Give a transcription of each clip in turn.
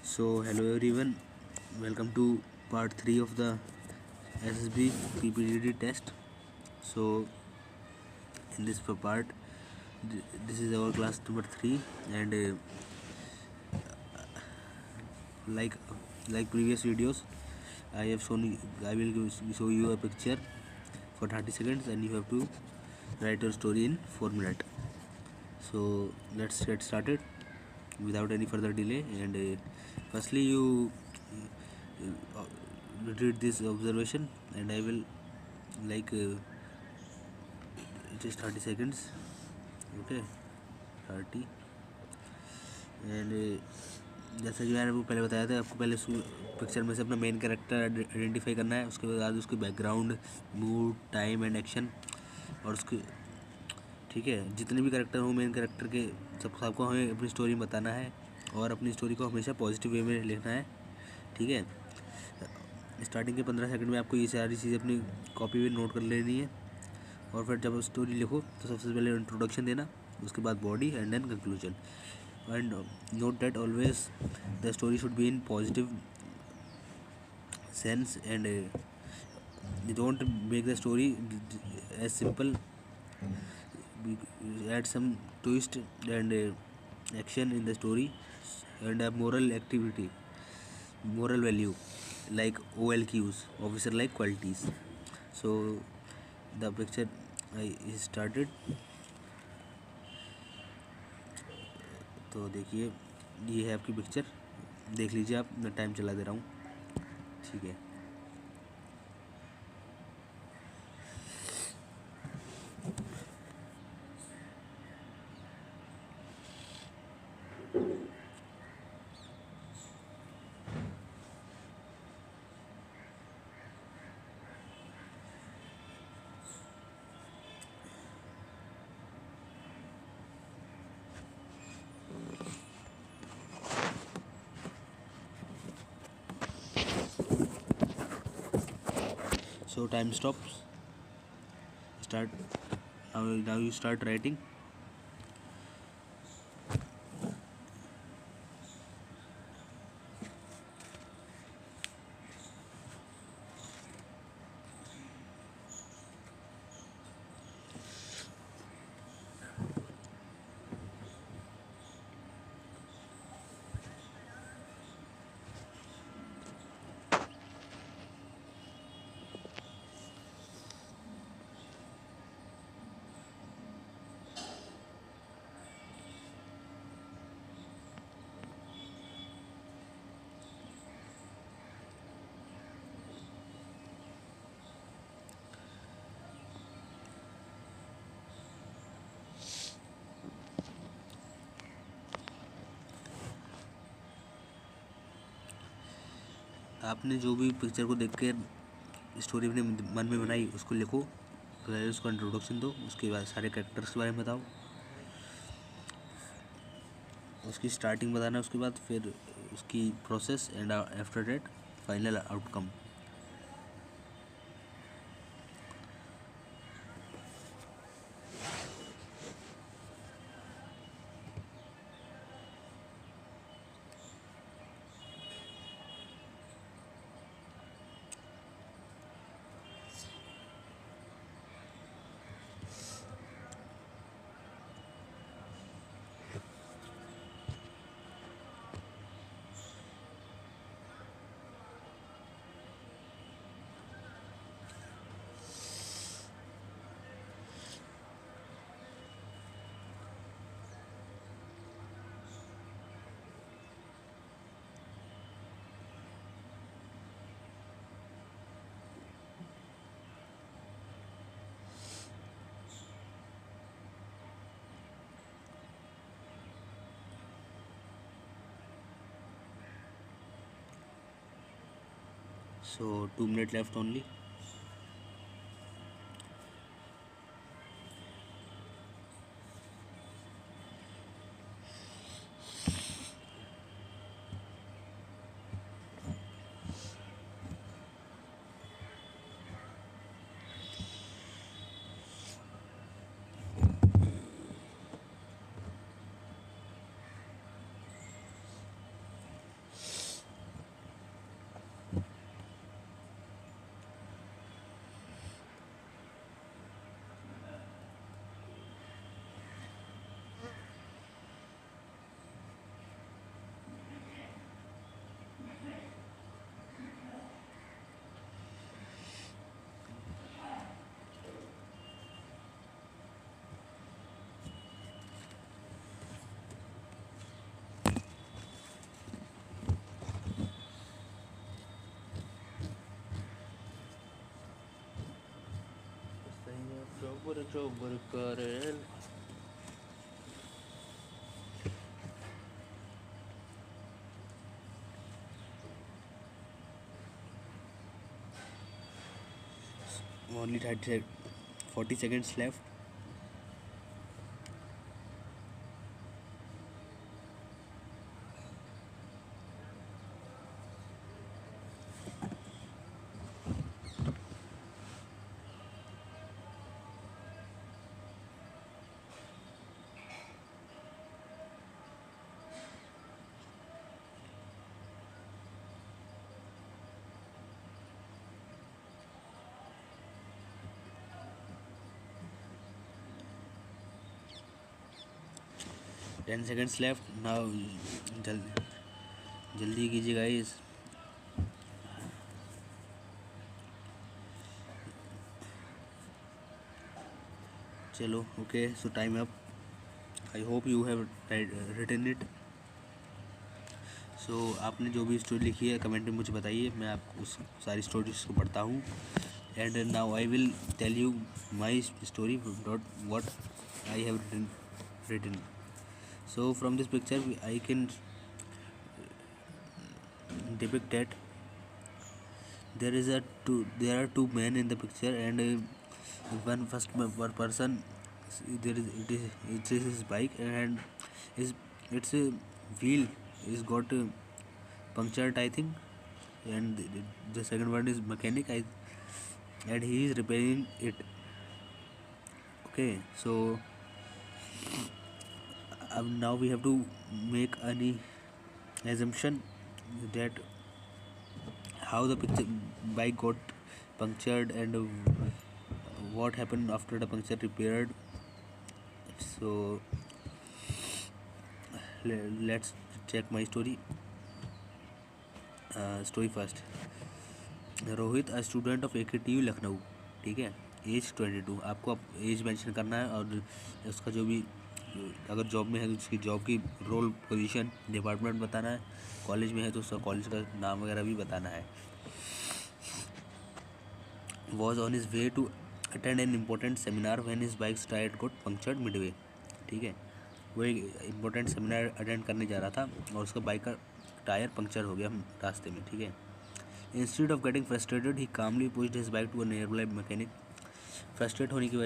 So hello everyone, welcome to part 3 of the SSB PPDD test. So in this part, this is our class number 3 and like previous videos, I will show you a picture for 30 seconds and you have to write your story in 4 minutes. So let's get started without any further delay and firstly you uh, read this observation and I will like it is 30 seconds. Okay, 30 and जैसा कि मैंने आपको पहले बताया था, आपको पहले picture में से अपना मेन कैरेक्टर आइडेंटिफाई करना है, उसके बाद उसकी background, mood, time and action और उसके ठीक है जितने भी कैरेक्टर हो मेन कैरेक्टर के सबको हमें अपनी स्टोरी में बताना है और अपनी स्टोरी को हमेशा पॉजिटिव वे में लिखना है। ठीक है, स्टार्टिंग के 15 सेकंड में आपको ये सारी चीज़ें अपनी कॉपी में नोट कर लेनी है और फिर जब स्टोरी लिखो तो सबसे पहले इंट्रोडक्शन देना, उसके बाद body and then conclusion and note that always the story should be in positive sense and don't make the story as simple, add some twist and action in the story and a moral value like OLQs, officer like qualities. So the picture I started. तो देखिए ये है आपकी picture, देख लीजिए आप, मैं time चला दे रहा हूँ। ठीक है, so time stops. Start now you start writing. आपने जो भी पिक्चर को देख के स्टोरी अपने मन में बनाई उसको लिखो, पहले उसको इंट्रोडक्शन दो, उसके बाद सारे कैरेक्टर्स के बारे में बताओ, उसकी स्टार्टिंग बताना, उसके बाद फिर उसकी process and after that final outcome. So 2 minutes left only. Burkar. Only 40 seconds left. Ten seconds left now. जल्दी कीजिए गाइस. चलो okay. So time up. I hope you have written it. So आपने जो भी स्टोरी लिखी है comment में मुझे बताइए. मैं आपको उस सारी स्टोरीज को पढ़ता हूँ. And now I will tell you my story what I have written. So from this picture I can depict that there are two men in the picture, and one person, it is his bike, and its wheel is got punctured, I think, and the second one is mechanic, and he is repairing it. Okay, so now we have to make any assumption that how the bike got punctured, and what happened after the puncture repaired. So let's check my story. Story first. Rohit a student of AKTU Lucknow. ठीक है. As 22. आपको as mention करना है, और उसका जो भी अगर जॉब में है तो उसकी जॉब की रोल, पोजीशन, डिपार्टमेंट बताना है. कॉलेज में है तो उसका कॉलेज का नाम वगैरह भी बताना है. Was on his way to attend an important seminar when his bike's tyre got punctured midway. ठीक है. वो एक इम्पोर्टेंट सेमिनार अटेंड करने जा रहा था और उसका बाइक का टायर पंक्चर हो गया रास्ते में. ठीक है. Instead of getting frustrated he calmly pushed his bike to a nearby mechanic. Frustrate होने की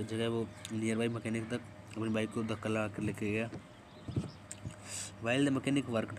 जगह वो नियर बाई मैकेनिक तक अपनी बाइक को धक्का लगा कर लेके गया. While the mechanic worked,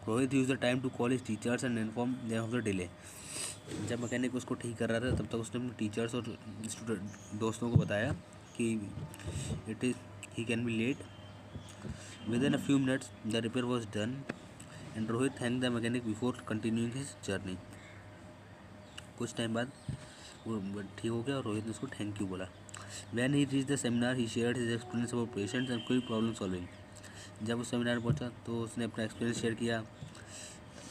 Rohit use the time to call his teachers and inform them of the delay. जब मैकेनिक उसको ठीक कर रहा था तब तक उसने अपने टीचर्स और स्टूडेंट दोस्तों को बताया कि it is he can be late. Within a few minutes the repair was done and Rohit thank the mechanic before continuing his journey. कुछ टाइम बाद वो ठीक हो गया और रोहित ने उसको थैंक यू बोला. When he reach the seminar he shared his experience about patience and quick problem solving. जब उस सेमिनार पहुंचा तो उसने अपना एक्सपीरियंस शेयर किया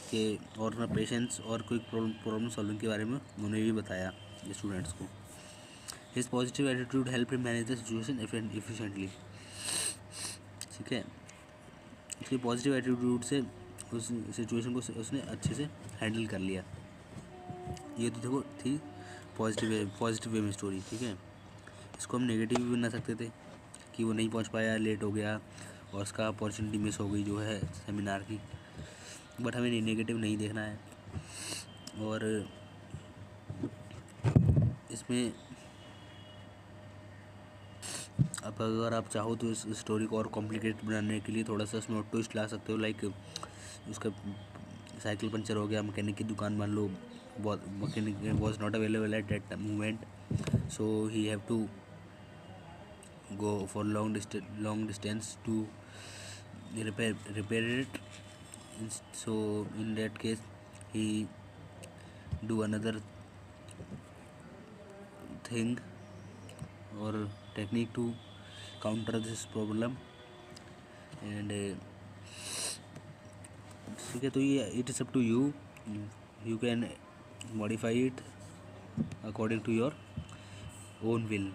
कि और अपना पेशेंट्स और क्विक प्रॉब्लम सॉल्विंग के बारे में उन्होंने भी बताया स्टूडेंट्स को. His positive attitude help him manage the situation efficiently. ठीक है. इसके पॉजिटिव एटीट्यूड से उस सिचुएशन को उसने अच्छे से हैंडल कर लिया. ये तो देखो थी पॉजिटिव वे में स्टोरी. ठीक है. इसको हम नेगेटिव भी बना सकते थे कि वो नहीं पहुंच पाया, लेट हो गया और उसका अपॉर्चुनिटी मिस हो गई जो है सेमिनार की. बट हमें नेगेटिव नहीं देखना है. और इसमें अब अगर आप चाहो तो इस स्टोरी को और कॉम्प्लिकेटेड बनाने के लिए थोड़ा सा उसमें ट्विस्ट ला सकते हो. लाइक उसका साइकिल पंचर हो गया, मैकेनिक की दुकान मान लो बहुत, mechanic was not available at that moment, so he have to go for long distance to repair it. So in that case he do another thing or technique to counter this problem. And ठीक है. तो ये it is up to you. You can modify it according to your own will.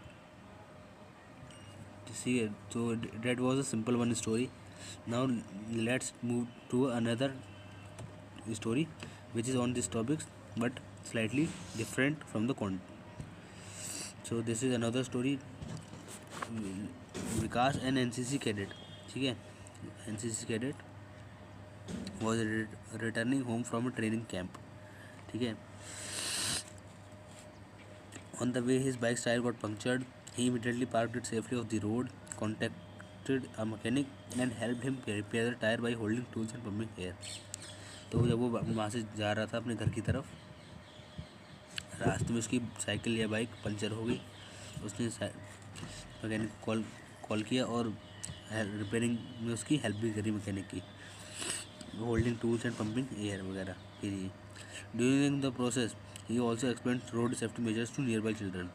See, so that was a simple one story. Now let's move to another story which is on this topics but slightly different from the content. So this is another story Vikas an NCC cadet, ठीक है, NCC cadet was returning home from a training camp, ठीक है। On the way his bike tyre got punctured, he immediately parked it safely off the road, contacted a mechanic and helped him repair the tyre by holding tools and pumping air. तो जब वो वहाँ से जा रहा था अपने घर की तरफ, रास्ते में उसकी साइकिल या बाइक पंचर हो गई। उसने मैकेनिक कॉल किया और रिपेयरिंग में उसकी हेल्प भी करी मैकेनिक की, holding tools and pumping air वगैरह के लिए। During the process he also explain road safety measures to nearby children.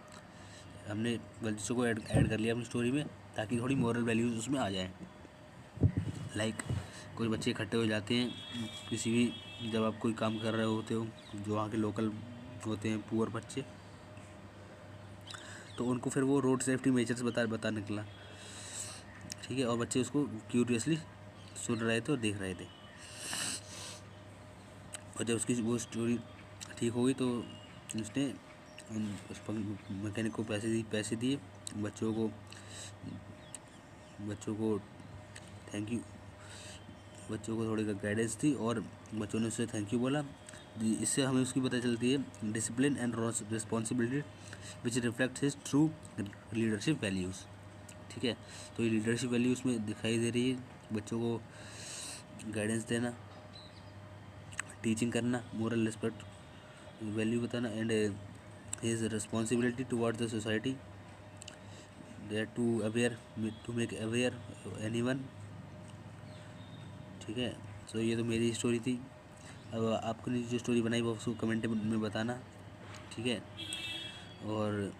हमने गलतियों को ऐड कर लिया अपनी स्टोरी में ताकि थोड़ी मॉरल वैल्यूज़ उसमें आ जाए। लाइक कुछ बच्चे इकट्ठे हो जाते हैं किसी भी, जब आप कोई काम कर रहे होते हो, जो वहाँ के लोकल होते हैं पुअर बच्चे, तो उनको फिर वो रोड सेफ्टी मेजर्स बता निकला, ठीक है, और बच्चे उसको क्यूरियसली सुन रहे थे और देख रहे थे। और जब उसकी वो स्टोरी ठीक हो गई तो उसने उस मैकेनिक को पैसे दिए, बच्चों को थैंक यू, बच्चों को थोड़ी गाइडेंस दी और बच्चों ने उससे थैंक यू बोला। इससे हमें उसकी पता चलती है discipline and responsibility which reflect his true leadership values, ठीक है। तो ये लीडरशिप वैल्यू उसमें दिखाई दे रही है, बच्चों को गाइडेंस देना, टीचिंग करना, मोरल रिस्पेक्ट वैल्यू बताना, and his responsibility towards the society, that to make aware anyone, ठीक है। सो ये तो मेरी स्टोरी थी। अब आपने जो स्टोरी बनाई वो उसको कमेंट में बताना, ठीक है। और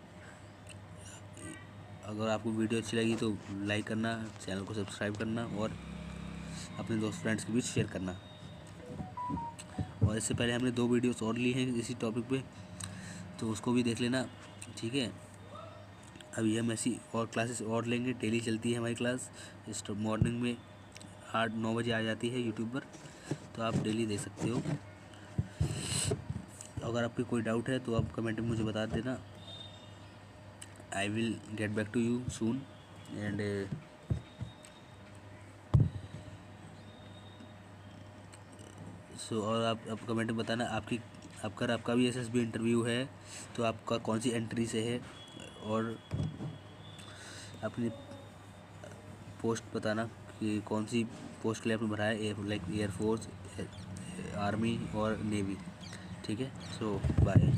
अगर आपको वीडियो अच्छी लगी तो लाइक करना, चैनल को सब्सक्राइब करना और अपने दोस्त फ्रेंड्स के बीच शेयर करना। और इससे पहले हमने 2 वीडियोस और ली हैं इसी टॉपिक पे, तो उसको भी देख लेना, ठीक है। अभी हम ऐसी और क्लासेस और लेंगे, डेली चलती है हमारी क्लास, इस मॉर्निंग में 8-9 बजे आ जाती है यूट्यूब पर, तो आप डेली देख सकते हो। अगर आपकी कोई डाउट है तो आप कमेंट में मुझे बता देना, I will get back to you soon. And और आप कमेंट में बताना आपका भी एसएसबी इंटरव्यू है तो आपका कौन सी एंट्री से है, और अपनी पोस्ट बताना कि कौन सी पोस्ट के लिए आपने भरा है, लाइक एयरफोर्स, आर्मी और नेवी, ठीक है। सो बाय।